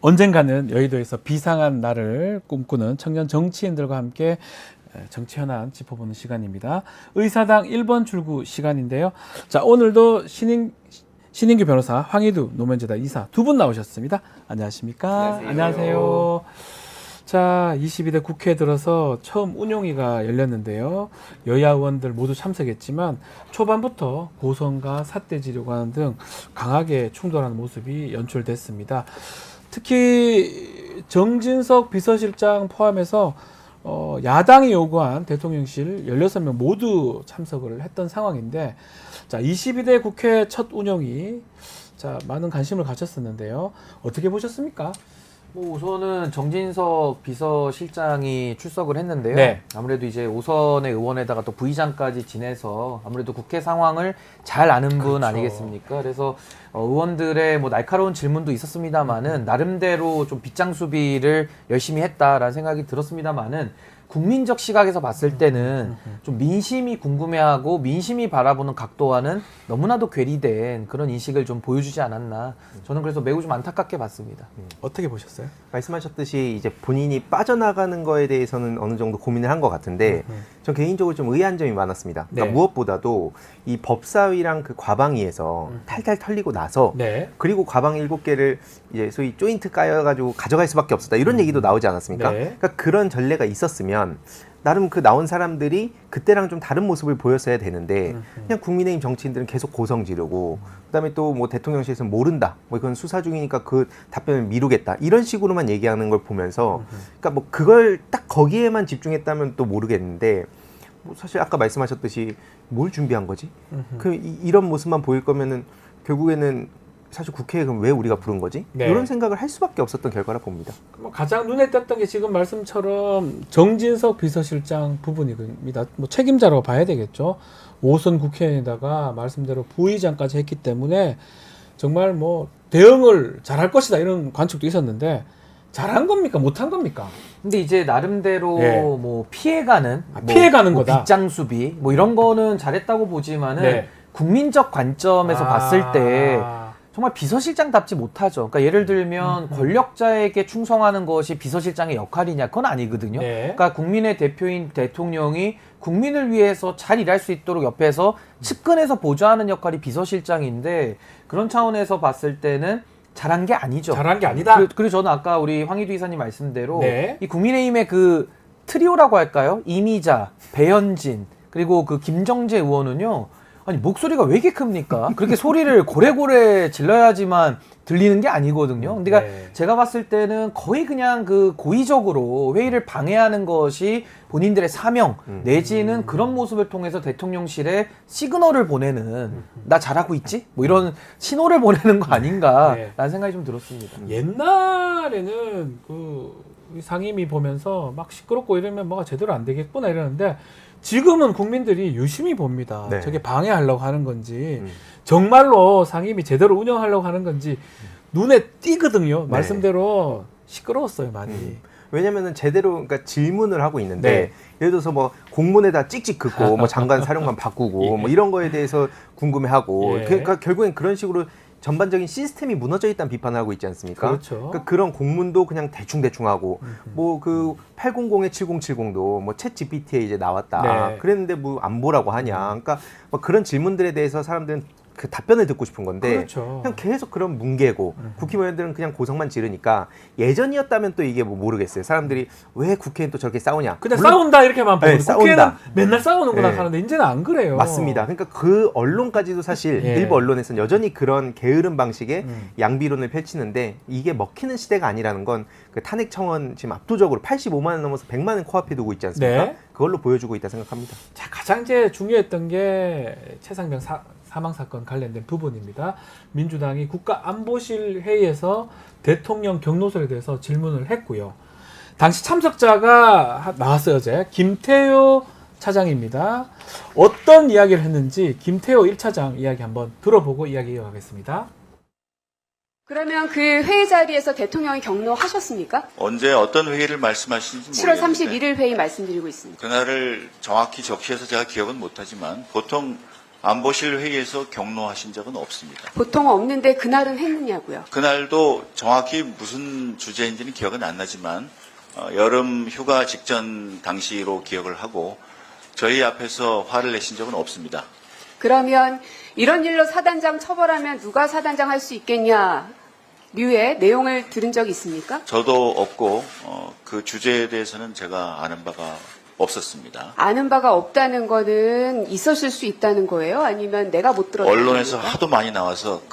언젠가는 여의도에서 비상한 날을 꿈꾸는 청년 정치인들과 함께 정치 현안 짚어보는 시간입니다. 의사당 1번 출구 시간인데요. 자, 오늘도 신인규 변호사, 황희두 노무현재단 이사 두 분 나오셨습니다. 안녕하십니까? 안녕하세요. 자, 22대 국회에 들어서 처음 운용위가 열렸는데요. 여야 의원들 모두 참석했지만 초반부터 고성과 삿대지려 관한 등 강하게 충돌하는 모습이 연출됐습니다. 특히 정진석 비서실장 포함해서 야당이 요구한 대통령실 16명 모두 참석을 했던 상황인데, 자, 22대 국회 첫 운영이 자, 많은 관심을 가졌었는데요. 어떻게 보셨습니까? 뭐 우선은 정진석 비서실장이 출석을 했는데요. 네. 아무래도 이제 오선의 의원에다가 또 부의장까지 지내서 아무래도 국회 상황을 잘 아는 분 그렇죠. 아니겠습니까? 그래서 의원들의 뭐 날카로운 질문도 있었습니다만은 나름대로 좀 빗장 수비를 열심히 했다라는 생각이 들었습니다만은 국민적 시각에서 봤을 때는 좀 민심이 궁금해하고 민심이 바라보는 각도와는 너무나도 괴리된 그런 인식을 좀 보여주지 않았나. 저는 그래서 매우 좀 안타깝게 봤습니다. 어떻게 보셨어요? 말씀하셨듯이 이제 본인이 빠져나가는 거에 대해서는 어느 정도 고민을 한 것 같은데 전 개인적으로 좀 의아한 점이 많았습니다. 그러니까 네. 무엇보다도 이 법사위랑 그 과방위에서 탈탈 털리고 나서 네. 그리고 과방 7개를 이제 소위 조인트 까여가지고 가져갈 수밖에 없었다 이런 얘기도 나오지 않았습니까? 네. 그러니까 그런 전례가 있었으면 나름 그 나온 사람들이 그때랑 좀 다른 모습을 보였어야 되는데 그냥 국민의힘 정치인들은 계속 고성 지르고 그다음에 또 뭐 대통령실에서 모른다 뭐 이건 수사 중이니까 그 답변을 미루겠다 이런 식으로만 얘기하는 걸 보면서 그러니까 뭐 그걸 딱 거기에만 집중했다면 또 모르겠는데 뭐 사실 아까 말씀하셨듯이 뭘 준비한 거지? 이런 모습만 보일 거면은 결국에는 사실 국회에 그럼 왜 우리가 부른 거지? 네. 이런 생각을 할 수밖에 없었던 결과라 봅니다. 뭐 가장 눈에 띄었던 게 지금 말씀처럼 정진석 비서실장 부분입니다. 뭐 책임자라고 봐야 되겠죠. 5선 국회의원에다가 말씀대로 부의장까지 했기 때문에 정말 뭐 대응을 잘할 것이다 이런 관측도 있었는데 잘한 겁니까? 못한 겁니까? 근데 이제 나름대로 네. 뭐 피해가는 피해가는 뭐 거다. 빗장 수비 뭐 이런 거는 잘했다고 보지만은 네. 국민적 관점에서 봤을 때 정말 비서실장답지 못하죠. 그러니까 예를 들면 권력자에게 충성하는 것이 비서실장의 역할이냐? 그건 아니거든요. 네. 그러니까 국민의 대표인 대통령이 국민을 위해서 잘 일할 수 있도록 옆에서 측근해서 보좌하는 역할이 비서실장인데 그런 차원에서 봤을 때는 잘한 게 아니죠. 잘한 게 아니다. 그리고 저는 아까 우리 황희두 이사님 말씀대로 네. 이 국민의힘의 그 트리오라고 할까요? 이미자, 배현진, 그리고 그 김정재 의원은요. 아니 목소리가 왜 이렇게 큽니까? 그렇게 소리를 고래고래 질러야지만 들리는 게 아니거든요. 근데 그러니까 네. 제가 봤을 때는 거의 그냥 그 고의적으로 회의를 방해하는 것이 본인들의 사명 내지는 그런 모습을 통해서 대통령실에 시그널을 보내는 나 잘하고 있지? 뭐 이런 신호를 보내는 거 아닌가라는 네. 생각이 좀 들었습니다. 옛날에는 그 상임위 보면서 막 시끄럽고 이러면 뭐가 제대로 안 되겠구나 이러는데 지금은 국민들이 유심히 봅니다. 네. 저게 방해하려고 하는 건지 정말로 상임위 제대로 운영하려고 하는 건지 눈에 띄거든요. 네. 말씀대로 시끄러웠어요, 많이. 왜냐면은 제대로 그러니까 질문을 하고 있는데 네. 예를 들어서 뭐 공문에다 찍찍 긋고 뭐 장관 사령관 바꾸고 뭐 이런 거에 대해서 궁금해하고 예. 그러니까 결국엔 그런 식으로 전반적인 시스템이 무너져 있다는 비판을 하고 있지 않습니까? 그렇죠. 그러니까 그런 공문도 그냥 대충 하고 뭐 그 800에 7070도 뭐 챗 GPT에 이제 나왔다. 네. 그랬는데 뭐 안 보라고 하냐. 그러니까 뭐 그런 질문들에 대해서 사람들은 그 답변을 듣고 싶은 건데 그렇죠. 그냥 계속 그런 뭉개고 국회의원들은 그냥 고성만 지르니까 예전이었다면 또 이게 뭐 모르겠어요. 사람들이 왜 국회의원 또 저렇게 싸우냐. 근데 물론 싸운다 이렇게만 보고 네, 국회는 싸운다. 맨날 싸우는구나 네. 하는데 이제는 안 그래요. 맞습니다. 그러니까 그 언론까지도 사실 예. 일부 언론에서는 여전히 그런 게으른 방식의 양비론을 펼치는데 이게 먹히는 시대가 아니라는 건 그 탄핵 청원 지금 압도적으로 85만 원 넘어서 100만 원 코앞에 두고 있지 않습니까? 네. 그걸로 보여주고 있다 생각합니다. 자, 가장 이제 중요했던 게 최상병 사망 사건 관련된 부분입니다. 민주당이 국가안보실 회의에서 대통령 경로설에 대해서 질문을 했고요. 당시 참석자가 나왔어요, 어제. 김태효 차장입니다. 어떤 이야기를 했는지 김태효 1차장 이야기 한번 들어보고 이야기 이어가겠습니다. 그러면 그 회의 자리에서 대통령이 경로하셨습니까? 언제 어떤 회의를 말씀하시는지 7월 모르겠는데 31일 회의 말씀드리고 있습니다. 그날을 정확히 적시해서 제가 기억은 못하지만 보통 안보실 회의에서 경로하신 적은 없습니다. 보통 없는데 그날은 했느냐고요. 그날도 정확히 무슨 주제인지는 기억은 안 나지만 여름 휴가 직전 당시로 기억을 하고 저희 앞에서 화를 내신 적은 없습니다. 그러면 이런 일로 사단장 처벌하면 누가 사단장 할 수 있겠냐 류의 내용을 들은 적 있습니까? 저도 없고 그 주제에 대해서는 제가 아는 바가 없었습니다. 아는 바가 없다는 거는 있었을 수 있다는 거예요? 아니면 내가 못 들었다는 언론에서 겁니까? 하도 많이 나와서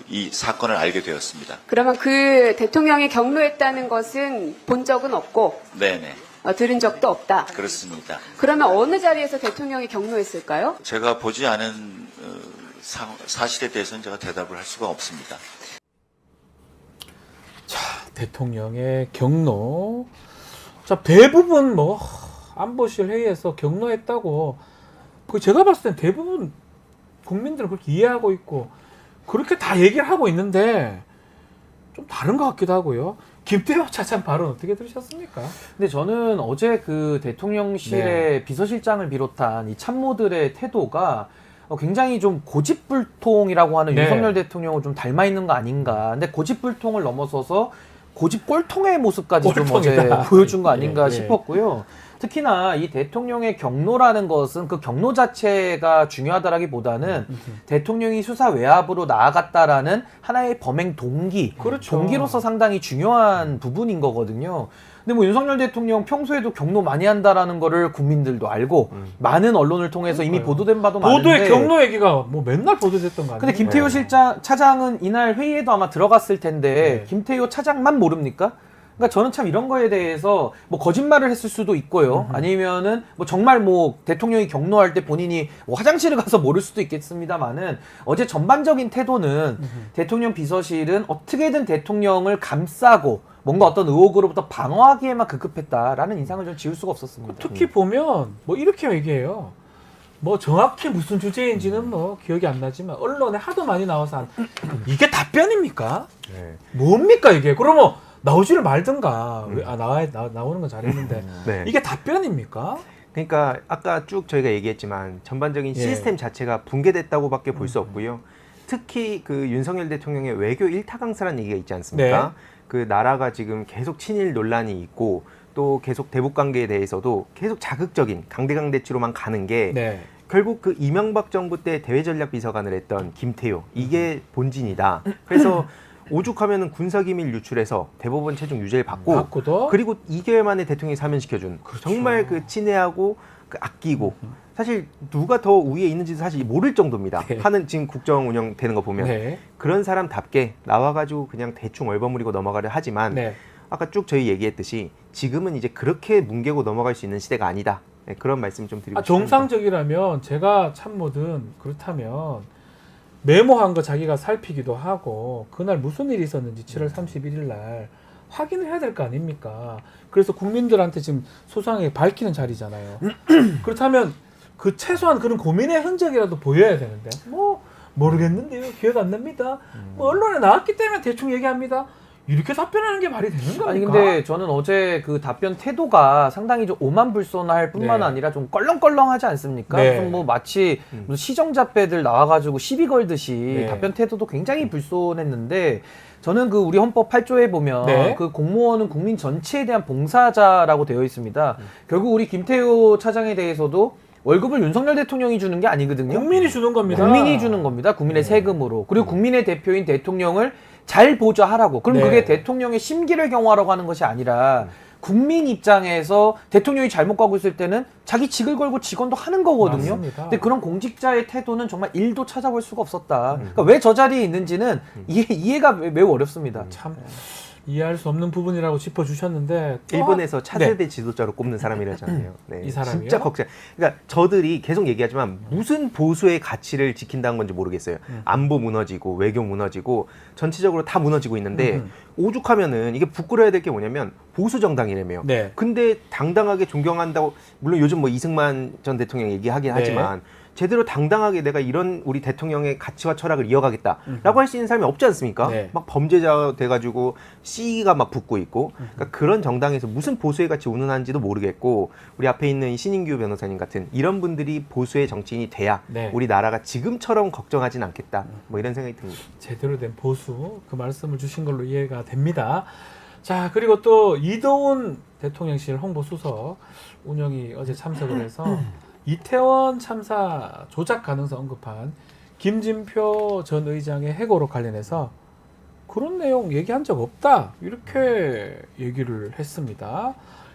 이 사건을 알게 되었습니다. 그러면 그 대통령이 경로했다는 것은 본 적은 없고 네네, 들은 적도 없다. 그렇습니다. 그러면 어느 자리에서 대통령이 경로했을까요? 제가 보지 않은 사실에 대해서는 제가 대답을 할 수가 없습니다. 자, 대통령의 경로. 자, 대부분 뭐 안보실 회의에서 경로했다고. 그 제가 봤을 땐 대부분 국민들은 그렇게 이해하고 있고 그렇게 다 얘기를 하고 있는데 좀 다른 것 같기도 하고요. 김태호 차장 발언 어떻게 들으셨습니까? 근데 저는 어제 그 대통령실의 비서실장을 비롯한 이 참모들의 태도가 굉장히 좀 고집불통이라고 하는 네. 윤석열 대통령을 좀 닮아 있는 거 아닌가. 근데 고집불통을 넘어서서 고집꼴통의 모습까지 좀 어제 꼴통이다. 보여준 거 아닌가 예. 싶었고요. 특히나 이 대통령의 경로라는 것은 그 경로 자체가 중요하다라기보다는 대통령이 수사 외압으로 나아갔다라는 하나의 범행 동기, 그렇죠. 동기로서 상당히 중요한 부분인 거거든요. 근데 뭐 윤석열 대통령 평소에도 경로 많이 한다라는 거를 국민들도 알고 많은 언론을 통해서 이미 그러니까요. 보도된 바도 보도의 많은데 경로 얘기가 뭐 맨날 보도됐던 거 아니에요? 근데 김태효 차장은 이날 회의에도 아마 들어갔을 텐데 네. 김태효 차장만 모릅니까? 그러니까 저는 참 이런 거에 대해서 뭐 거짓말을 했을 수도 있고요. 아니면은 뭐 정말 뭐 대통령이 경로할 때 본인이 뭐 화장실을 가서 모를 수도 있겠습니다만은 어제 전반적인 태도는 대통령 비서실은 어떻게든 대통령을 감싸고 뭔가 어떤 의혹으로부터 방어하기에만 급급했다라는 인상을 좀 지울 수가 없었습니다. 특히 보면 뭐 이렇게 얘기해요. 뭐 정확히 무슨 주제인지는 뭐 기억이 안 나지만 언론에 하도 많이 나와서 이게 답변입니까? 네. 뭡니까 이게? 그러면 나오지를 말든가. 나오는 건 잘했는데 네. 이게 답변입니까? 그러니까 아까 쭉 저희가 얘기했지만 전반적인 예. 시스템 자체가 붕괴됐다고밖에 볼 수 없고요. 특히 그 윤석열 대통령의 외교 일타강사라는 얘기가 있지 않습니까? 네. 그 나라가 지금 계속 친일 논란이 있고 또 계속 대북 관계에 대해서도 계속 자극적인 강대강대치로만 가는 게 네. 결국 그 이명박 정부 때 대외전략비서관을 했던 김태효 이게 본진이다. 그래서 오죽하면은 군사기밀 유출해서 대법원 최종 유죄를 받고 받고도 그리고 2개월 만에 대통령이 사면시켜준 정말 그 친애하고 그 아끼고 사실 누가 더 위에 있는지 사실 모를 정도입니다. 네. 하는 지금 국정 운영되는 거 보면 네. 그런 사람답게 나와가지고 그냥 대충 얼버무리고 넘어가려 하지만 네. 아까 쭉 저희 얘기했듯이 지금은 이제 그렇게 뭉개고 넘어갈 수 있는 시대가 아니다. 네, 그런 말씀 좀 드리고 싶습니다. 정상적이라면 제가 참모든 그렇다면 메모한 거 자기가 살피기도 하고 그날 무슨 일이 있었는지 7월 31일 날 확인을 해야 될 거 아닙니까? 그래서 국민들한테 지금 소상하게 밝히는 자리잖아요. 그렇다면 그 최소한 그런 고민의 흔적이라도 보여야 되는데 뭐 모르겠는데요. 기억 안 납니다. 뭐 언론에 나왔기 때문에 대충 얘기합니다. 이렇게 답변하는 게 말이 되는 겁니까? 아니 근데 저는 어제 그 답변 태도가 상당히 좀 오만불손할 뿐만 네. 아니라 좀 껄렁껄렁하지 않습니까? 네. 좀 뭐 마치 무슨 시정잡배들 나와가지고 시비 걸듯이 네. 답변 태도도 굉장히 불손했는데 저는 그 우리 헌법 8조에 보면 네. 그 공무원은 국민 전체에 대한 봉사자라고 되어 있습니다. 결국 우리 김태효 차장에 대해서도 월급을 윤석열 대통령이 주는 게 아니거든요. 국민이 주는 겁니다. 국민이 주는 겁니다. 국민의 세금으로. 그리고 국민의 대표인 대통령을 잘 보좌하라고. 그럼 네. 그게 대통령의 심기를 경호하라고 하는 것이 아니라 국민 입장에서 대통령이 잘못 가고 있을 때는 자기 직을 걸고 직원도 하는 거거든요. 맞습니다. 근데 그런 공직자의 태도는 정말 일도 찾아볼 수가 없었다. 그러니까 왜 저 자리에 있는지는 이해가 매우 어렵습니다. 참 이해할 수 없는 부분이라고 짚어주셨는데 또 일본에서 차세대 네. 지도자로 꼽는 사람이라잖아요. 네. 이 사람이요? 진짜 걱정. 그러니까 저들이 계속 얘기하지만 무슨 보수의 가치를 지킨다는 건지 모르겠어요. 안보 무너지고 외교 무너지고 전체적으로 다 무너지고 있는데 오죽하면은 이게 부끄러워야 될 게 뭐냐면 보수 정당이라며요. 네. 근데 당당하게 존경한다고 물론 요즘 뭐 이승만 전 대통령 얘기하긴 네. 하지만 제대로 당당하게 내가 이런 우리 대통령의 가치와 철학을 이어가겠다라고 할 수 있는 사람이 없지 않습니까? 네. 막 범죄자 돼가지고 씨가 막 붙고 있고 그러니까 그런 정당에서 무슨 보수의 가치 운운하는지도 모르겠고 우리 앞에 있는 신인규 변호사님 같은 이런 분들이 보수의 정치인이 돼야 네. 우리나라가 지금처럼 걱정하진 않겠다 뭐 이런 생각이 듭니다. 제대로 된 보수 그 말씀을 주신 걸로 이해가 됩니다. 자 그리고 또 이도훈 대통령실 홍보수석 운영이 어제 참석을 해서 이태원 참사 조작 가능성 언급한 김진표 전 의장의 해고로 관련해서 그런 내용 얘기한 적 없다 이렇게 얘기를 했습니다.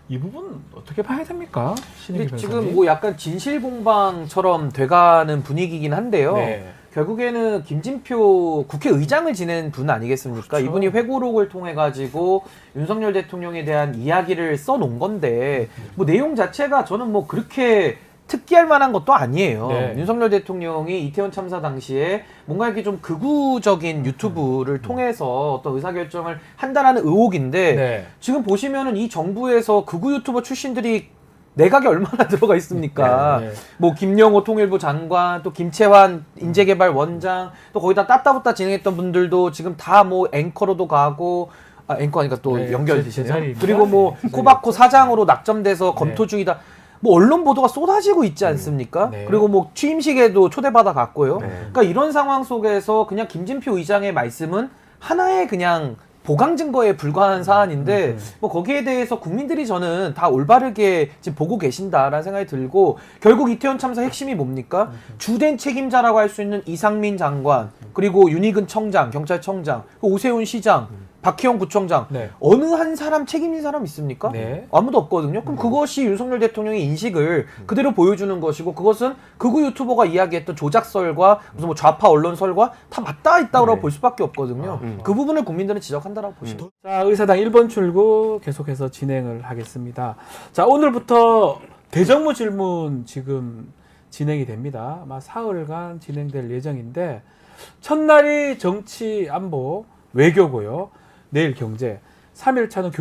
이 부분 어떻게 봐야 됩니까? 신익희 근데 변호사님. 지금 뭐 약간 진실공방처럼 돼가는 분위기긴 한데요. 네. 결국에는 김진표 국회의장을 지낸 분 아니겠습니까? 그렇죠. 이분이 회고록을 통해 가지고 윤석열 대통령에 대한 이야기를 써놓은 건데 뭐 내용 자체가 저는 뭐 그렇게 특기할 만한 것도 아니에요. 네. 윤석열 대통령이 이태원 참사 당시에 뭔가 이렇게 좀 극우적인 유튜브를 통해서 어떤 의사결정을 한다라는 의혹인데 네. 지금 보시면은 이 정부에서 극우 유튜버 출신들이 내각에 얼마나 들어가 있습니까? 네. 뭐 김영호 통일부 장관, 또 김채환 인재개발 원장, 또 거기다 따따붙다 진행했던 분들도 지금 다 뭐 앵커로도 가고 앵커 하니까 또 네, 연결되시네요. 제자리입니다. 그리고 뭐 네, 코바코 사장으로 낙점돼서 네. 검토 중이다. 뭐 언론 보도가 쏟아지고 있지 않습니까? 네. 그리고 뭐 취임식에도 초대받아 갔고요. 네. 그러니까 이런 상황 속에서 그냥 김진표 의장의 말씀은 하나의 그냥 보강 증거에 불과한 사안인데 뭐 거기에 대해서 국민들이 저는 다 올바르게 지금 보고 계신다라는 생각이 들고 결국 이태원 참사 핵심이 뭡니까? 주된 책임자라고 할 수 있는 이상민 장관 그리고 윤희근 청장, 경찰청장, 오세훈 시장, 박희영 구청장 네. 어느 한 사람 책임진 사람 있습니까? 네. 아무도 없거든요. 그럼 그것이 윤석열 대통령의 인식을 그대로 보여주는 것이고 그것은 극우 유튜버가 이야기했던 조작설과 무슨 뭐 좌파 언론설과 다 맞닿아 있다고 네. 볼 수밖에 없거든요. 그 부분을 국민들은 지적한다라고 보시죠. 자, 의사당 1번 출구 계속해서 진행을 하겠습니다. 자, 오늘부터 대정부 질문 지금 진행이 됩니다. 아마 사흘간 진행될 예정인데 첫날이 정치, 안보, 외교고요. 내일 경제, 3일차는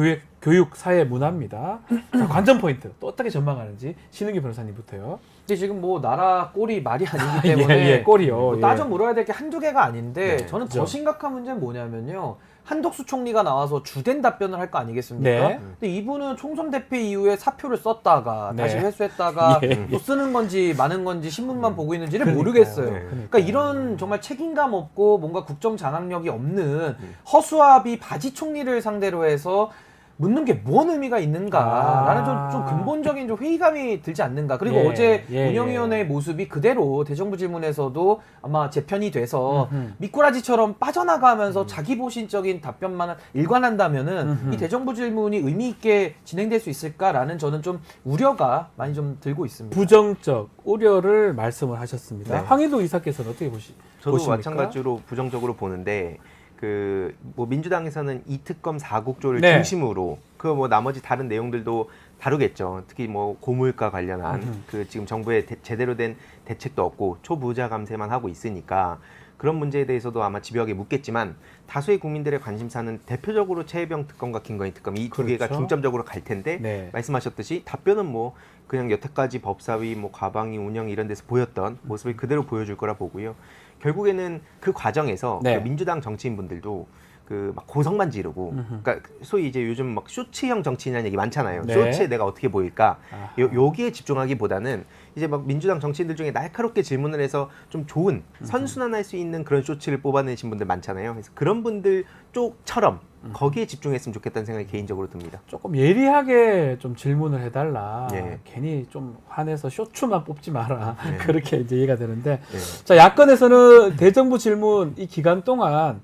교육, 사회, 문화입니다. 자, 관전 포인트 또 어떻게 전망하는지 신은기 변호사님부터요. 근데 지금 뭐 나라 꼴이 말이 아니기 때문에 예, 꼴이요. 뭐 예. 따져 물어야 될 게 한두 개가 아닌데 네, 저는 그죠. 더 심각한 문제는 뭐냐면요. 한덕수 총리가 나와서 주된 답변을 할 거 아니겠습니까? 네. 근데 이분은 총선 대표 이후에 사표를 썼다가 네. 다시 회수했다가 예. 또 쓰는 건지 많은 건지 신문만 보고 있는지를 그러니까요. 모르겠어요. 네. 그러니까 이런 정말 책임감 없고 뭔가 국정 장악력이 없는 허수아비 바지 총리를 상대로 해서 묻는 게 뭔 의미가 있는가라는 좀 근본적인 좀 회의감이 들지 않는가. 그리고 예, 어제 예, 운영위원회의 모습이 그대로 대정부 질문에서도 아마 재편이 돼서 음흠. 미꾸라지처럼 빠져나가면서 자기 보신적인 답변만 일관한다면은 이 대정부 질문이 의미 있게 진행될 수 있을까라는 저는 좀 우려가 많이 좀 들고 있습니다. 부정적 우려를 말씀을 하셨습니다. 네. 황희도 이사께서는 어떻게 저도 보십니까? 마찬가지로 부정적으로 보는데 그 뭐 민주당에서는 이 특검 4국조를 네. 중심으로 그 뭐 나머지 다른 내용들도 다루겠죠. 특히 뭐 고물가 관련한 그 지금 정부의 제대로 된 대책도 없고 초부자 감세만 하고 있으니까 그런 문제에 대해서도 아마 집요하게 묻겠지만 다수의 국민들의 관심사는 대표적으로 최혜병 특검과 김건희 특검 이 두 개가 그렇죠. 중점적으로 갈 텐데 네. 말씀하셨듯이 답변은 뭐 그냥 여태까지 법사위, 뭐 과방위 운영 이런 데서 보였던 모습을 그대로 보여줄 거라 보고요. 결국에는 그 과정에서 네. 그 민주당 정치인분들도 그 막 고성만 지르고, 그러니까 소위 이제 요즘 막 쇼츠형 정치인이라는 얘기 많잖아요. 네. 쇼츠에 내가 어떻게 보일까? 아하. 여기에 집중하기보다는 이제 막 민주당 정치인들 중에 날카롭게 질문을 해서 좀 좋은 선순환할 수 있는 그런 쇼츠를 뽑아내신 분들 많잖아요. 그래서 그런 분들 쪽처럼 거기에 집중했으면 좋겠다는 생각이 개인적으로 듭니다. 조금 예리하게 좀 질문을 해달라. 예. 괜히 좀 화내서 쇼츠만 뽑지 마라. 예. 그렇게 이제 이해가 되는데. 네. 자, 야권에서는 대정부 질문 이 기간 동안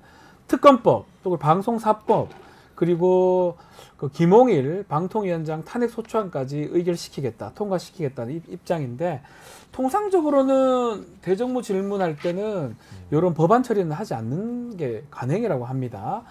특검법, 또 방송사법, 그리고 그 김홍일 방통위원장 탄핵 소추안까지 의결시키겠다, 통과시키겠다는 입장인데, 통상적으로는 대정부 질문할 때는 이런 법안 처리는 하지 않는 게 관행이라고 합니다.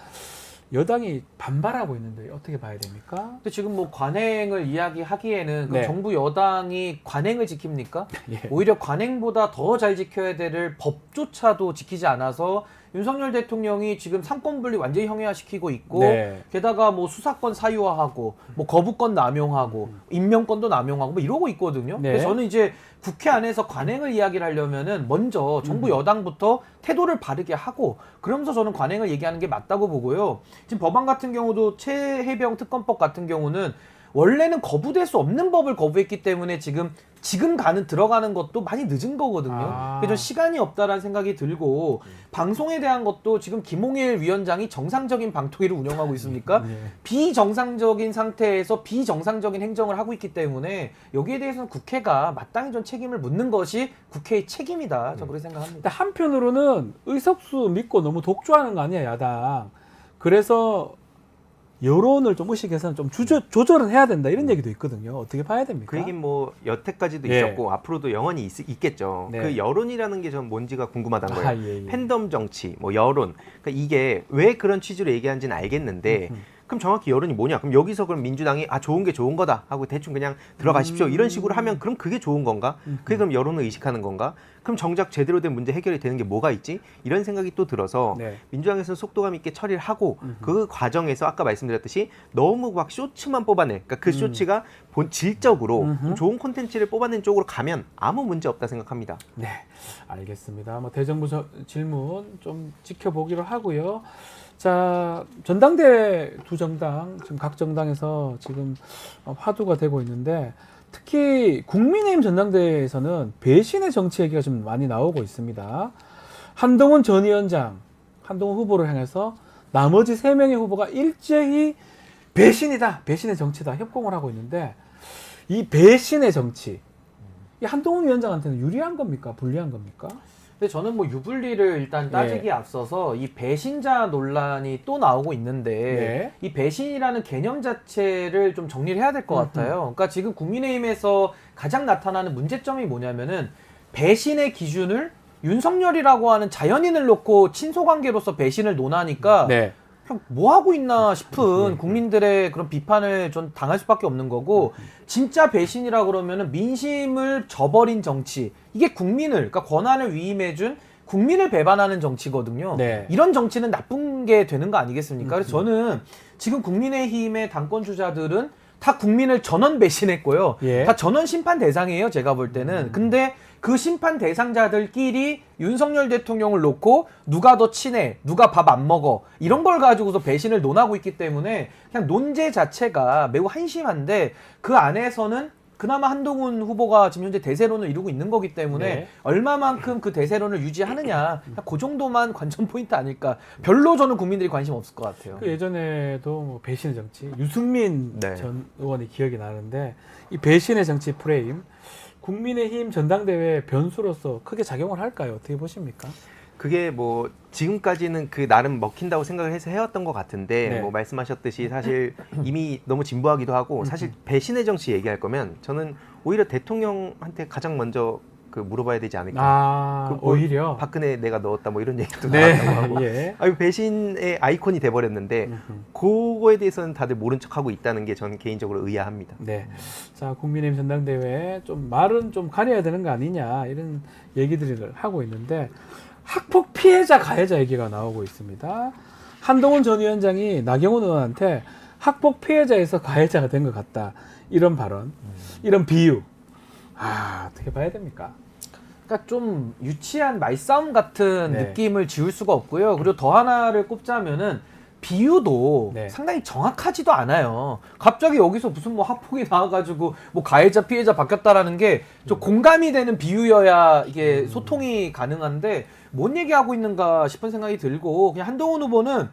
여당이 반발하고 있는데 어떻게 봐야 됩니까? 근데 지금 뭐 관행을 이야기하기에는 그럼 네. 정부 여당이 관행을 지킵니까? 예. 오히려 관행보다 더 잘 지켜야 될 법조차도 지키지 않아서 윤석열 대통령이 지금 삼권분리 완전히 형해화시키고 있고 네. 게다가 뭐 수사권 사유화하고 뭐 거부권 남용하고 임명권도 남용하고 뭐 이러고 있거든요. 네. 그래서 저는 이제 국회 안에서 관행을 이야기를 하려면은 먼저 정부 여당부터 태도를 바르게 하고 그러면서 저는 관행을 얘기하는 게 맞다고 보고요. 지금 법안 같은 경우도 최해병 특검법 같은 경우는 원래는 거부될 수 없는 법을 거부했기 때문에 지금 들어가는 것도 많이 늦은 거거든요. 아. 그래서 좀 시간이 없다라는 생각이 들고 방송에 대한 것도 지금 김홍일 위원장이 정상적인 방통위를 운영하고 있습니까? 네. 비정상적인 상태에서 비정상적인 행정을 하고 있기 때문에 여기에 대해서는 국회가 마땅히 좀 책임을 묻는 것이 국회의 책임이다. 저는 그렇게 생각합니다. 근데 한편으로는 의석수 믿고 너무 독주하는 거 아니야, 야당. 그래서 여론을 좀 의식해서는 좀 조절은 해야 된다 이런 얘기도 있거든요. 어떻게 봐야 됩니까? 그 얘기는 뭐 여태까지도 예. 있었고 앞으로도 영원히 있겠죠. 네. 그 여론이라는 게 전 뭔지가 궁금하다는 거예요. 아, 예, 예. 팬덤 정치, 뭐 여론. 그러니까 이게 왜 그런 취지로 얘기하는지는 알겠는데 그럼 정확히 여론이 뭐냐? 그럼 여기서 그럼 민주당이 좋은 게 좋은 거다 하고 대충 그냥 들어가십시오. 이런 식으로 하면 그럼 그게 좋은 건가? 그게 그럼 여론을 의식하는 건가? 그럼 정작 제대로 된 문제 해결이 되는 게 뭐가 있지? 이런 생각이 또 들어서 네. 민주당에서는 속도감 있게 처리를 하고 그 과정에서 아까 말씀드렸듯이 너무 막 쇼츠만 뽑아내. 그러니까 그 쇼츠가 질적으로 좀 좋은 콘텐츠를 뽑아낸 쪽으로 가면 아무 문제 없다 생각합니다. 네, 알겠습니다. 뭐 대정부 질문 좀 지켜보기로 하고요. 자, 전당대 두 정당, 지금 각 정당에서 지금 화두가 되고 있는데 특히 국민의힘 전당대회에서는 배신의 정치 얘기가 좀 많이 나오고 있습니다. 한동훈 전 위원장, 한동훈 후보를 향해서 나머지 3명의 후보가 일제히 배신이다, 배신의 정치다 협공을 하고 있는데 이 배신의 정치, 이 한동훈 위원장한테는 유리한 겁니까? 불리한 겁니까? 근데 저는 뭐 유불리를 일단 따지기에 앞서서 이 배신자 논란이 또 나오고 있는데 네. 이 배신이라는 개념 자체를 좀 정리를 해야 될 것 같아요. 그러니까 지금 국민의힘에서 가장 나타나는 문제점이 뭐냐면은 배신의 기준을 윤석열이라고 하는 자연인을 놓고 친소관계로서 배신을 논하니까 네. 그냥 뭐 하고 있나 싶은 국민들의 그런 비판을 좀 당할 수밖에 없는 거고 진짜 배신이라 그러면은 민심을 저버린 정치 이게 국민을 그러니까 권한을 위임해준 국민을 배반하는 정치거든요. 네. 이런 정치는 나쁜 게 되는 거 아니겠습니까? 그래서 저는 지금 국민의힘의 당권 주자들은 다 국민을 전원 배신했고요. 예. 다 전원 심판 대상이에요. 제가 볼 때는. 근데 그 심판 대상자들끼리 윤석열 대통령을 놓고 누가 더 친해, 누가 밥 안 먹어 이런 걸 가지고서 배신을 논하고 있기 때문에 그냥 논제 자체가 매우 한심한데 그 안에서는 그나마 한동훈 후보가 지금 현재 대세론을 이루고 있는 거기 때문에 네. 얼마만큼 그 대세론을 유지하느냐 그냥 그 정도만 관전 포인트 아닐까. 별로 저는 국민들이 관심 없을 것 같아요. 그 예전에도 뭐 배신의 정치 유승민 네. 전 의원이 기억이 나는데 이 배신의 정치 프레임 국민의힘 전당대회 변수로서 크게 작용을 할까요? 어떻게 보십니까? 그게 뭐 지금까지는 그 나름 먹힌다고 생각을 해서 해왔던 것 같은데 네. 뭐 말씀하셨듯이 사실 이미 너무 진부하기도 하고 사실 배신의 정치 얘기할 거면 저는 오히려 대통령한테 가장 먼저 그 물어봐야 되지 않을까. 아, 그 뭐 오히려 박근혜 내가 넣었다 뭐 이런 얘기도 네, 나왔다고 하고. 예. 아유 배신의 아이콘이 돼버렸는데 그거에 대해서는 다들 모른 척하고 있다는 게 저는 개인적으로 의아합니다. 네. 자, 국민의힘 전당대회 좀 말은 좀 가려야 되는 거 아니냐 이런 얘기들을 하고 있는데 학폭 피해자 가해자 얘기가 나오고 있습니다. 한동훈 전 위원장이 나경원 의원한테 학폭 피해자에서 가해자가 된 것 같다 이런 발언, 이런 비유. 어떻게 봐야 됩니까? 그러니까 좀 유치한 말싸움 같은 네. 느낌을 지울 수가 없고요. 그리고 더 하나를 꼽자면은 비유도 네. 상당히 정확하지도 않아요. 갑자기 여기서 무슨 뭐 학폭이 나와가지고 뭐 가해자 피해자 바뀌었다라는 게 좀 공감이 되는 비유여야 이게 소통이 가능한데 뭔 얘기하고 있는가 싶은 생각이 들고 그냥 한동훈 후보는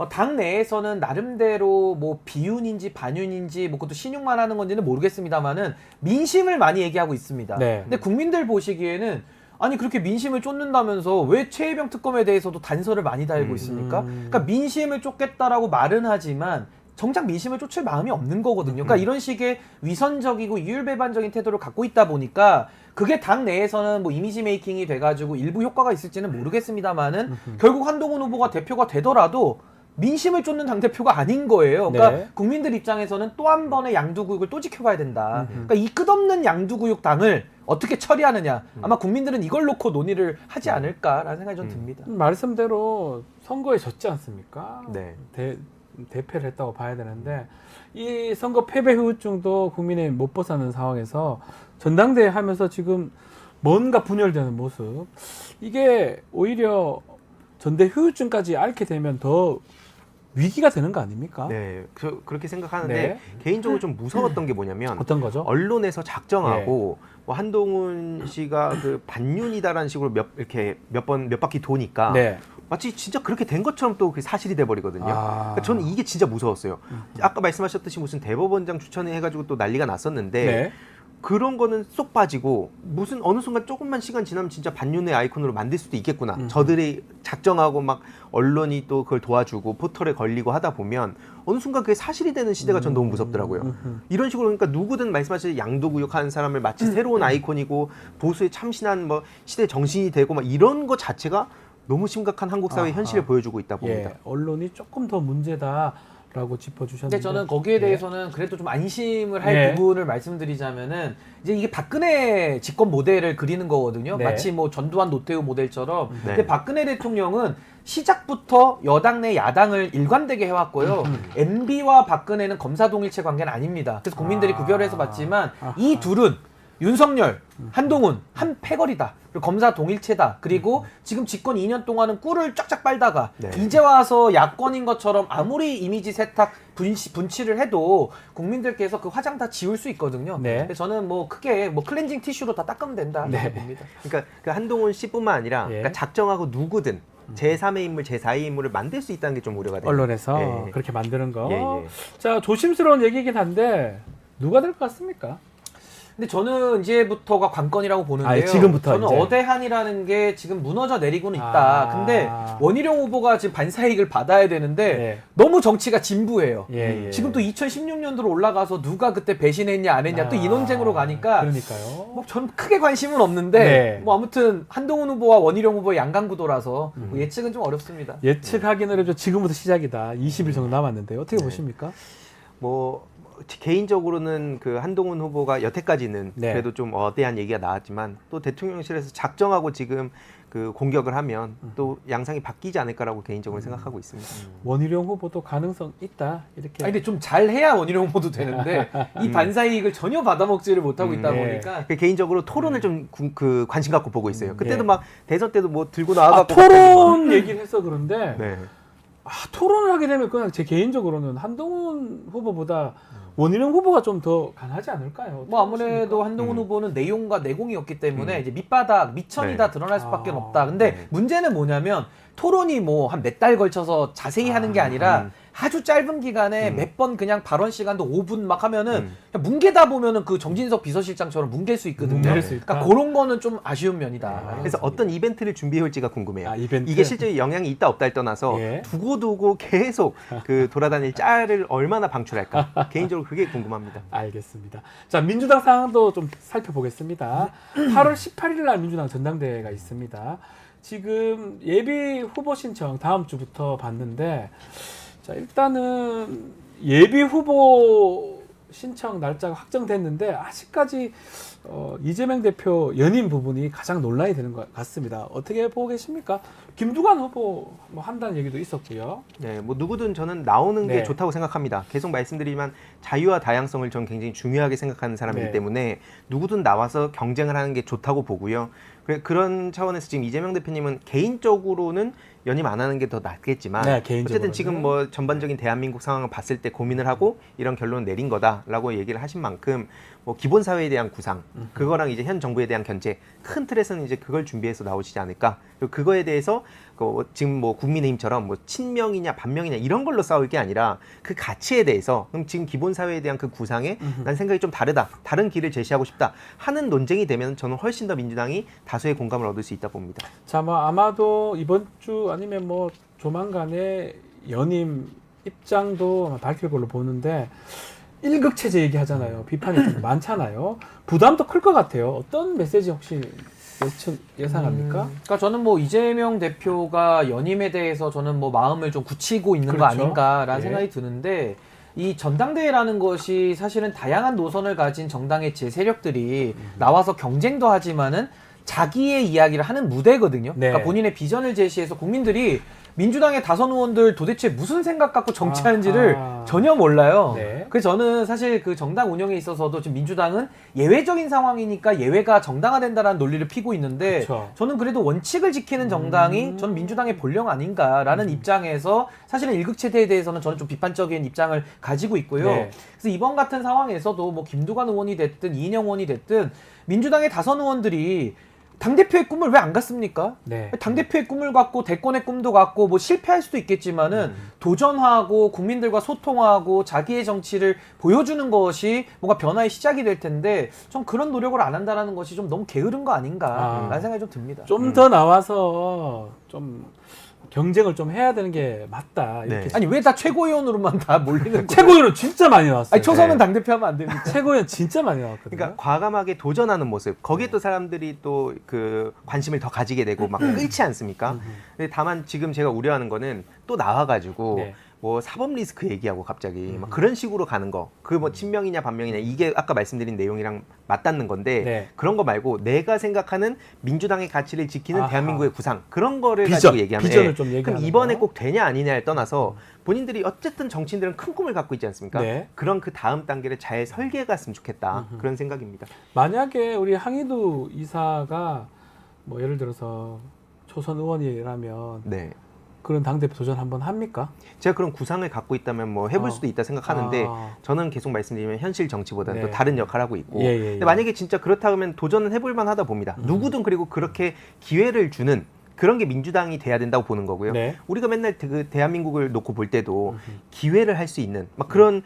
당 내에서는 나름대로 뭐 비윤인지 반윤인지 뭐 그것도 신용만 하는 건지는 모르겠습니다만은 민심을 많이 얘기하고 있습니다. 네. 근데 국민들 보시기에는 아니 그렇게 민심을 쫓는다면서 왜 최혜병 특검에 대해서도 단서를 많이 달고 있습니까? 그러니까 민심을 쫓겠다라고 말은 하지만 정작 민심을 쫓을 마음이 없는 거거든요. 그러니까 이런 식의 위선적이고 이율배반적인 태도를 갖고 있다 보니까 그게 당 내에서는 뭐 이미지 메이킹이 돼가지고 일부 효과가 있을지는 모르겠습니다만은 결국 한동훈 후보가 대표가 되더라도 민심을 쫓는 당대표가 아닌 거예요. 그러니까 네. 국민들 입장에서는 또 한 번의 양두구육을 또 지켜봐야 된다. 그러니까 이 끝없는 양두구육 당을 어떻게 처리하느냐. 아마 국민들은 이걸 놓고 논의를 하지 않을까라는 생각이 좀 듭니다. 말씀대로 선거에 졌지 않습니까? 네. 대패를 했다고 봐야 되는데 이 선거 패배 후유증도 국민의 못 벗어나는 상황에서 전당대회 하면서 지금 뭔가 분열되는 모습, 이게 오히려 전대 후유증까지 앓게 되면 더 위기가 되는 거 아닙니까? 네, 그렇게 생각하는데 네. 개인적으로 좀 무서웠던 게 뭐냐면 어떤 거죠? 언론에서 작정하고 뭐 한동훈 씨가 그 반윤이다라는 식으로 몇 바퀴 도니까 네. 마치 진짜 그렇게 된 것처럼 또 그게 사실이 돼버리거든요. 그러니까 저는 이게 진짜 무서웠어요. 아까 말씀하셨듯이 무슨 대법원장 추천해가지고 또 난리가 났었는데 네. 그런 거는 쏙 빠지고 무슨 어느 순간 조금만 시간 지나면 진짜 반윤의 아이콘으로 만들 수도 있겠구나. 저들이 작정하고 막 언론이 또 그걸 도와주고 포털에 걸리고 하다 보면 어느 순간 그게 사실이 되는 시대가 전 너무 무섭더라고요. 이런 식으로 그러니까 누구든 말씀하신 양도구역 하는 사람을 마치 새로운 아이콘이고 보수에 참신한 뭐 시대 정신이 되고 막 이런 거 자체가 너무 심각한 한국 사회의 현실을 보여주고 있다 봅니다. 예, 언론이 조금 더 문제다라고 짚어주셨는데, 근데 저는 거기에 대해서는 그래도 좀 안심을 할 네. 부분을 말씀드리자면은 이제 이게 박근혜 집권 모델을 그리는 거거든요. 네. 마치 뭐 전두환 노태우 모델처럼. 네. 근데 박근혜 대통령은 시작부터 여당 내 야당을 일관되게 해왔고요. MB와 박근혜는 검사 동일체 관계는 아닙니다. 그래서 국민들이 구별해서 봤지만 이 둘은 윤석열, 한동훈 한 패거리다. 그리고 검사 동일체다. 그리고 지금 집권 2년 동안은 꿀을 쫙쫙 빨다가 네. 이제 와서 야권인 것처럼 아무리 이미지 세탁 분치를 해도 국민들께서 그 화장 다 지울 수 있거든요. 네. 그래서 저는 뭐 크게 뭐 클렌징 티슈로 다 닦으면 된다. 네. 봅니다. 그러니까 그 한동훈 씨뿐만 아니라 예. 그러니까 작정하고 누구든 제3의 인물, 제4의 인물을 만들 수 있다는 게 좀 우려가 돼요. 언론에서 예. 그렇게 만드는 거. 예, 예. 자, 조심스러운 얘기긴 한데 누가 될 것 같습니까? 근데 저는 이제부터가 관건이라고 보는데요. 아니, 지금부터 저는 이제. 어대한이라는 게 지금 무너져 내리고는 있다. 아. 근데 원희룡 후보가 지금 반사이익을 받아야 되는데 네. 너무 정치가 진부해요. 예, 예. 지금 또 2016년도로 올라가서 누가 그때 배신했냐 안 했냐 또 이 논쟁으로 가니까 그러니까요. 뭐 저는 크게 관심은 없는데 네. 뭐 아무튼 한동훈 후보와 원희룡 후보의 양강구도라서 뭐 예측은 좀 어렵습니다. 예측하기는 어렵죠. 지금부터 시작이다. 20일 정도 남았는데 어떻게 보십니까? 뭐 개인적으로는 그 한동훈 후보가 여태까지는 네. 그래도 좀 어대한 얘기가 나왔지만 또 대통령실에서 작정하고 지금 그 공격을 하면 또 양상이 바뀌지 않을까라고 개인적으로 생각하고 있습니다. 원희룡 후보도 가능성 있다. 이렇게. 아니 근데 좀 잘해야 원희룡 후보도 되는데 이 반사이익을 전혀 받아먹지를 못하고 있다 네. 보니까 그 개인적으로 토론을 좀 그 관심 갖고 보고 있어요. 그때도 네. 막 대선 때도 뭐 들고 아, 나와갖고 토론 얘기를 해서 그런데 네. 토론을 하게 되면 그냥 제 개인적으로는 한동훈 후보보다 원희룡 후보가 좀 더 강하지 않을까요? 뭐 아무래도 한동훈 후보는 내용과 내공이었기 때문에 이제 밑바닥 미천이 네. 다 드러날 수밖에 아, 없다. 근데 네. 문제는 뭐냐면 토론이 뭐 한 몇 달 걸쳐서 자세히 하는 게 아니라 아주 짧은 기간에 몇 번 그냥 발언 시간도 5분 막 하면은 그냥 뭉개다 보면은 그 정진석 비서실장처럼 뭉갤 수 있거든요. 뭉갤 수 있다. 그러니까 그런 거는 좀 아쉬운 면이다. 그래서 어떤 이벤트를 준비해 올지가 궁금해요. 아, 이벤트? 이게 실제 영향이 있다 없다를 떠나서 예. 두고두고 계속 그 돌아다닐 짤을 얼마나 방출할까 개인적으로 그게 궁금합니다. 알겠습니다. 자, 민주당 상황도 좀 살펴보겠습니다. 8월 18일 날 민주당 전당대회가 있습니다. 지금 예비 후보 신청 다음 주부터 받는데, 자, 일단은 예비 후보 신청 날짜가 확정됐는데 아직까지 이재명 대표 연임 부분이 가장 논란이 되는 것 같습니다. 어떻게 보고 계십니까? 김두관 후보 뭐 한다는 얘기도 있었고요. 네, 뭐 누구든 저는 나오는 네. 게 좋다고 생각합니다. 계속 말씀드리지만 자유와 다양성을 저는 굉장히 중요하게 생각하는 사람이기 네. 때문에 누구든 나와서 경쟁을 하는 게 좋다고 보고요. 그런 차원에서 지금 이재명 대표님은 개인적으로는 연임 안 하는 게 더 낫겠지만 네, 개인적으로는. 어쨌든 지금 뭐 전반적인 대한민국 상황을 봤을 때 고민을 하고 이런 결론을 내린 거다라고 얘기를 하신 만큼 뭐 기본 사회에 대한 구상 그거랑 이제 현 정부에 대한 견제 큰 틀에서는 이제 그걸 준비해서 나오시지 않을까. 그리고 그거에 대해서 지금 뭐 국민의힘처럼 뭐 친명이냐 반명이냐 이런 걸로 싸울 게 아니라 그 가치에 대해서 그럼 지금 기본 사회에 대한 그 구상에 난 생각이 좀 다르다. 다른 길을 제시하고 싶다 하는 논쟁이 되면 저는 훨씬 더 민주당이 다수의 공감을 얻을 수 있다 봅니다. 자, 뭐 아마도 이번 주 아니면 뭐 조만간에 연임 입장도 아마 밝힐 걸로 보는데 일극체제 얘기하잖아요. 비판이 좀 많잖아요. 부담도 클 것 같아요. 어떤 메시지 혹시 예상합니까? 그러니까 저는 뭐 이재명 대표가 연임에 대해서 저는 뭐 마음을 좀 굳히고 있는 거 그렇죠. 아닌가라는 예. 생각이 드는데 이 전당대회라는 것이 사실은 다양한 노선을 가진 정당의 제 세력들이 나와서 경쟁도 하지만은 자기의 이야기를 하는 무대거든요. 네. 그러니까 본인의 비전을 제시해서 국민들이 민주당의 다선 의원들 도대체 무슨 생각 갖고 정치하는지를 아하. 전혀 몰라요. 네. 그래서 저는 사실 그 정당 운영에 있어서도 지금 민주당은 예외적인 상황이니까 예외가 정당화된다라는 논리를 피고 있는데 그쵸. 저는 그래서 원칙을 지키는 정당이 저는 민주당의 본령 아닌가라는 입장에서 사실은 일극체제에 대해서는 저는 좀 비판적인 입장을 가지고 있고요. 네. 그래서 이번 같은 상황에서도 뭐 김두관 의원이 됐든 이인영 의원이 됐든 민주당의 다선 의원들이 당대표의 꿈을 왜 안 갖습니까? 네. 당대표의 꿈을 갖고 대권의 꿈도 갖고 뭐 실패할 수도 있겠지만은 도전하고 국민들과 소통하고 자기의 정치를 보여주는 것이 뭔가 변화의 시작이 될 텐데 좀 그런 노력을 안 한다라는 것이 좀 너무 게으른 거 아닌가라는 생각이 좀 듭니다. 좀 더 나와서 좀 경쟁을 좀 해야 되는 게 맞다. 이렇게 네. 아니 왜 다 최고위원으로만 다 몰리는 거예요? 최고위원 진짜 많이 나왔어요. 아니 초선은 네. 당대표하면 안 됩니까? 최고위원 진짜 많이 나왔거든요. 그러니까 과감하게 도전하는 모습 거기에 또 사람들이 또 그 관심을 더 가지게 되고 막 끌지 않습니까? 근데 다만 지금 제가 우려하는 거는 또 나와가지고 네. 뭐 사법 리스크 얘기하고 갑자기 막 그런 식으로 가는 거 그 뭐 친명이냐 반명이냐 이게 아까 말씀드린 내용이랑 맞닿는 건데 네. 그런 거 말고 내가 생각하는 민주당의 가치를 지키는 아하. 대한민국의 구상 그런 거를 비전, 가지고 얘기하면 비전을 좀 얘기하는 그럼 이번에 거. 꼭 되냐 아니냐를 떠나서 본인들이 어쨌든 정치인들은 큰 꿈을 갖고 있지 않습니까? 네. 그런 그 다음 단계를 잘 설계해 갔으면 좋겠다 그런 생각입니다. 만약에 우리 항의도 이사가 뭐 예를 들어서 초선 의원이라면 네. 그런 당대표 도전 한번 합니까? 제가 그런 구상을 갖고 있다면 뭐 해볼 어. 수도 있다 생각하는데 아. 저는 계속 말씀드리면 현실 정치보다는 네. 또 다른 역할을 하고 있고 예, 예, 예. 근데 만약에 진짜 그렇다 면 도전은 해볼 만하다 봅니다. 누구든 그리고 그렇게 기회를 주는 그런 게 민주당이 돼야 된다고 보는 거고요. 네. 우리가 맨날 그 대한민국을 놓고 볼 때도 기회를 할 수 있는 막 그런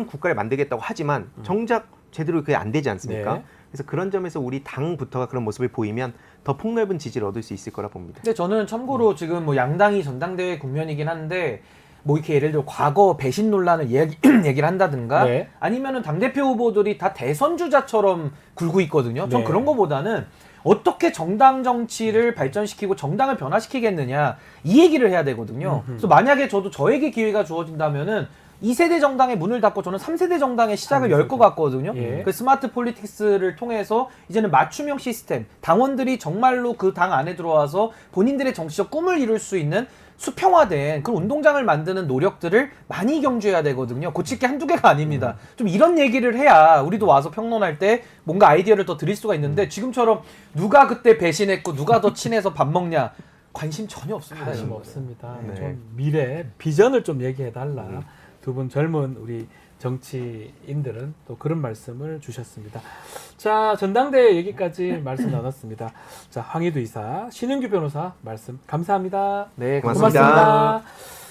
국가를 만들겠다고 하지만 정작 제대로 그게 안 되지 않습니까? 네. 그래서 그런 점에서 우리 당부터가 그런 모습을 보이면 더 폭넓은 지지를 얻을 수 있을 거라 봅니다. 근데 저는 참고로 지금 뭐 양당이 전당대회 국면이긴 한데 뭐 이렇게 예를 들어 과거 배신 논란을 얘기를 한다든가 네. 아니면은 당대표 후보들이 다 대선 주자처럼 굴고 있거든요. 전 네. 그런 거보다는 어떻게 정당 정치를 발전시키고 정당을 변화시키겠느냐 이 얘기를 해야 되거든요. 그래서 만약에 저에게 기회가 주어진다면은 2세대 정당의 문을 닫고 저는 3세대 정당의 시작을 열 것 같거든요. 예. 그 스마트 폴리틱스를 통해서 이제는 맞춤형 시스템, 당원들이 정말로 그 당 안에 들어와서 본인들의 정치적 꿈을 이룰 수 있는 수평화된 그런 운동장을 만드는 노력들을 많이 경주해야 되거든요. 고칠 게 한두 개가 아닙니다. 좀 이런 얘기를 해야 우리도 와서 평론할 때 뭔가 아이디어를 더 드릴 수가 있는데 지금처럼 누가 그때 배신했고 누가 더 친해서 밥 먹냐 관심 전혀 없습니다. 관심 이런 거는. 없습니다. 네. 좀 미래 비전을 좀 얘기해 달라. 두 분 젊은 우리 정치인들은 또 그런 말씀을 주셨습니다. 자, 전당대회 얘기까지 말씀 나눴습니다. 자, 황희두 이사, 신은규 변호사 말씀 감사합니다. 네, 고맙습니다. 고맙습니다.